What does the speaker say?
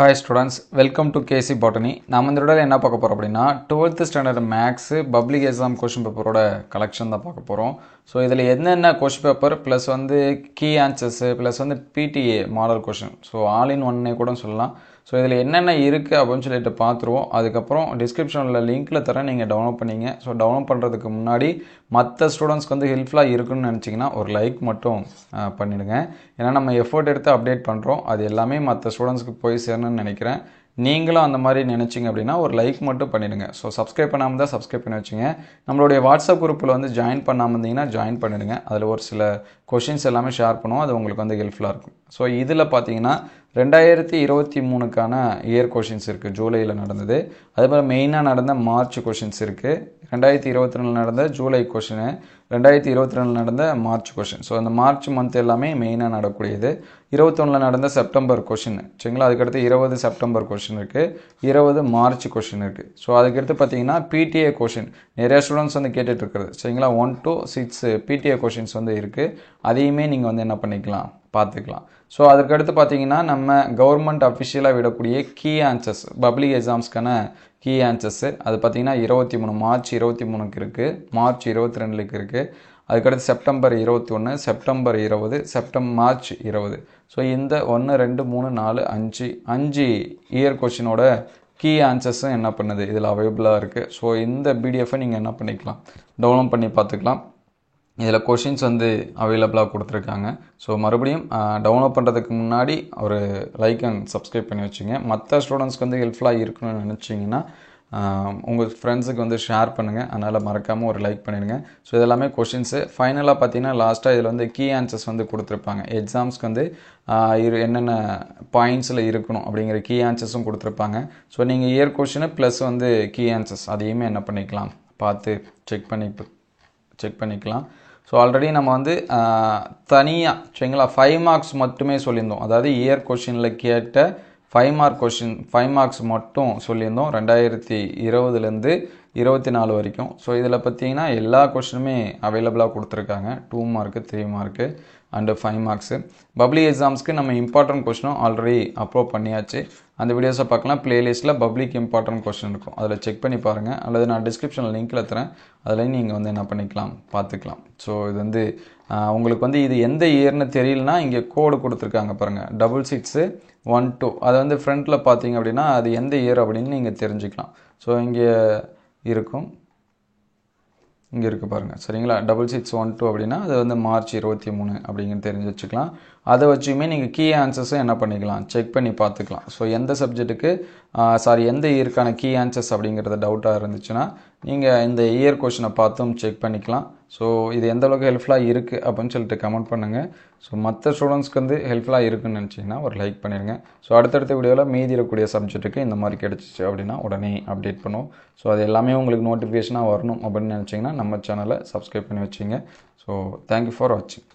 Hi students, welcome to KC Botany. நாம் இந்த வீடியோல என்ன பார்க்க போறோம் அப்படினா 12th standard maths public exam question paper ஓட collection தான் பார்க்க போறோம். சோ இதுல என்னென்ன question paper plus வந்து key answers plus வந்து PTA model question. So all in one னே கூட சொல்லலாம். சோ இதுல என்னென்ன இருக்கு அப்படினு சொல்லிட்டு பாத்துருவோம். அதுக்கு அப்புறம் descriptionல லிங்க்ல தரேன், நீங்க டவுன்லோட் பண்ணீங்க. சோ டவுன்லோட் பண்றதுக்கு முன்னாடி மத்த ஸ்டூடண்ட்ஸ்க்கு வந்து ஹெல்ப்ஃபுல்லா இருக்குன்னு நினைச்சீங்கன்னா ஒரு லைக் மட்டும் பண்ணிடுங்க. ஏன்னா நம்ம எஃபோர்ட் எடுத்து அப்டேட் பண்றோம். அது எல்லாமே மத்த ஸ்டூடண்ட்ஸ்க்கு போய் சேரணும்னு நினைக்கிறேன். நீங்களும் அந்த மாதிரி நினைச்சீங்க அப்படின்னா ஒரு லைக் மட்டும் பண்ணிடுங்க. ஸோ சப்ஸ்கிரைப் பண்ணாமல் தான் சப்ஸ்கிரைப் பண்ணி வச்சுங்க. நம்மளுடைய வாட்ஸ்அப் குரூப்பில் வந்து ஜாயின் பண்ணாமல் இருந்தீங்கன்னா ஜாயின் பண்ணிடுங்க. அதில் ஒரு சில கொஷின்ஸ் எல்லாமே ஷேர் பண்ணுவோம். அது உங்களுக்கு வந்து ஹெல்ப்ஃபுல்லாக இருக்கும். ஸோ இதில் பார்த்தீங்கன்னா 2023க்கான இயர் கொஷின்ஸ் இருக்குது, ஜூலையில் நடந்தது. அதே போல் மெயினாக நடந்த மார்ச் கொஷின்ஸ் இருக்குது. 2022 நடந்த ஜூலை கொஷின், 2022 நடந்த மார்ச் கொஷின். ஸோ அந்த மார்ச் மந்த் எல்லாமே மெயினாக நடக்கூடியது. 21 நடந்த செப்டம்பர் கொஷின் சரிங்களா. அதுக்கடுத்து 20 செப்டம்பர் கொஷின் இருக்குது, 20 மார்ச் கொஷின் இருக்குது. ஸோ அதுக்கடுத்து பார்த்தீங்கன்னா பிடிஏ கொஷின் நிறைய ஸ்டூடெண்ட்ஸ் வந்து கேட்டுட்டு இருக்கிறது சரிங்களா. 1 to 6 பிடிஏ கொஷின்ஸ் வந்து இருக்குது. அதையுமே நீங்கள் வந்து என்ன பண்ணிக்கலாம், பார்த்துக்கலாம். ஸோ அதுக்கடுத்து பார்த்தீங்கன்னா நம்ம கவர்மெண்ட் அஃபிஷியலாக விடக்கூடிய கீ ஆன்சர்ஸ் பப்ளிக் எக்ஸாம்ஸ்க்கான கீ ஆன்சர்ஸு அது பார்த்தீங்கன்னா 23 மார்ச் 23க்கு இருக்குது, மார்ச் 22க்கு இருக்குது. அதுக்கடுத்து செப்டம்பர் 21, செப்டம்பர் 20, மார்ச் 20. ஸோ இந்த 1 2 3 4 5 இயர் கொஷினோட கீ ஆன்சர்ஸும் என்ன பண்ணுது இதில் அவைலபிளாக இருக்குது. ஸோ இந்த பிடிஎஃபை நீங்கள் என்ன பண்ணிக்கலாம், டவுன்லோட் பண்ணி பார்த்துக்கலாம். இதில் கொஷின்ஸ் வந்து அவைலபிளாக கொடுத்துருக்காங்க. ஸோ மறுபடியும் டவுன்லோட் பண்ணுறதுக்கு முன்னாடி ஒரு லைக் அண்ட் சப்ஸ்கிரைப் பண்ணி வச்சுங்க. மற்ற ஸ்டூடெண்ட்ஸ்க்கு வந்து ஹெல்ப்ஃபுல்லாக இருக்கணும்னு நினச்சிங்கன்னா உங்கள் ஃப்ரெண்ட்ஸுக்கு வந்து ஷேர் பண்ணுங்கள். அதனால் மறக்காமல் ஒரு லைக் பண்ணிடுங்க. ஸோ இதெல்லாமே கொஷின்ஸு. ஃபைனலாக பார்த்தீங்கன்னா லாஸ்ட்டாக இதில் வந்து கீ ஆன்சர்ஸ் வந்து கொடுத்துருப்பாங்க. எக்ஸாம்ஸ்க்கு வந்து என்னென்ன பாயிண்ட்ஸில் இருக்கணும் அப்படிங்கிற கீ ஆன்சர்ஸும் கொடுத்துருப்பாங்க. ஸோ நீங்கள் இயர் கொஷினு ப்ளஸ் வந்து கீ ஆன்சர்ஸ் அதையுமே என்ன பண்ணிக்கலாம், பார்த்து செக் பண்ணிக்கலாம். ஸோ ஆல்ரெடி நம்ம வந்து தனியாக சரிங்களா 5 மார்க்ஸ் மட்டுமே சொல்லியிருந்தோம். அதாவது இயர் கொஷினில் கேட்ட 5 மார்க்ஸ் மட்டும் சொல்லியிருந்தோம் 2020லேருந்து 24 வரைக்கும். ஸோ இதில் பார்த்தீங்கன்னா எல்லா கொஷினுமே அவைலபிளாக கொடுத்துருக்காங்க. 2 mark 3 mark and 5 marks. Public எக்ஸாம்ஸ்க்கு நம்ம இம்பார்ட்டன்ட் கொஷினும் ஆல்ரெடி அப்லோட் பண்ணியாச்சு. அந்த வீடியோஸை பார்க்கலாம். பிளேலிஸ்ட்டில் பப்ளிக் இம்பார்ட்டன்ட் கொஷின் இருக்கும், அதில் செக் பண்ணி பாருங்கள். அல்லது நான் டிஸ்கிரிப்ஷனில் லிங்க்கில் தரேன், அதுலேயும் நீங்கள் வந்து என்ன பண்ணிக்கலாம், பார்த்துக்கலாம். ஸோ இது வந்து உங்களுக்கு வந்து இது எந்த இயர்னு தெரியலனா இங்கே கோடு கொடுத்துருக்காங்க பாருங்கள், 6612. அதை வந்து ஃப்ரண்ட்டில் பார்த்தீங்க அப்படின்னா அது எந்த இயர் அப்படின்னு நீங்கள் தெரிஞ்சுக்கலாம். ஸோ இங்கே இருக்குது பாருங்கள் சரிங்களா. 6612 அப்படின்னா அது வந்து மார்ச் 23 அப்படிங்கிறது தெரிஞ்சு வச்சுக்கலாம். அதை வச்சுமே நீங்கள் கீ ஆன்சர்ஸும் என்ன பண்ணிக்கலாம், செக் பண்ணி பார்த்துக்கலாம். ஸோ எந்த சப்ஜெக்ட்டுக்கு எந்த இயருக்கான கீ ஆன்சர்ஸ் அப்படிங்கிறத டவுட்டாக இருந்துச்சுன்னா நீங்கள் இந்த இயர் கொஷினை பார்த்தும் செக் பண்ணிக்கலாம். ஸோ இது எந்த அளவுக்கு ஹெல்ப்ஃபுல்லாக இருக்குது அப்படின்னு சொல்லிட்டு கமெண்ட் பண்ணுங்கள். ஸோ மற்ற ஸ்டூடெண்ட்ஸ்க்கு வந்து ஹெல்ப்ஃபுல்லாக இருக்குன்னு நினச்சிங்கன்னா ஒரு லைக் பண்ணிடுங்க. ஸோ அடுத்தடுத்த வீடியோவில் மீதி இருக்கக்கூடிய சப்ஜெக்ட்டுக்கு இந்த மாதிரி கிடச்சிச்சு அப்படின்னா உடனே அப்டேட் பண்ணுவோம். ஸோ அது எல்லாமே உங்களுக்கு நோட்டிஃபிகேஷனாக வரணும் அப்படின்னு நினச்சிங்கன்னா நம்ம சேனலை சப்ஸ்கிரைப் பண்ணி வச்சுங்க. ஸோ தேங்க்யூ ஃபார் வாட்சிங்.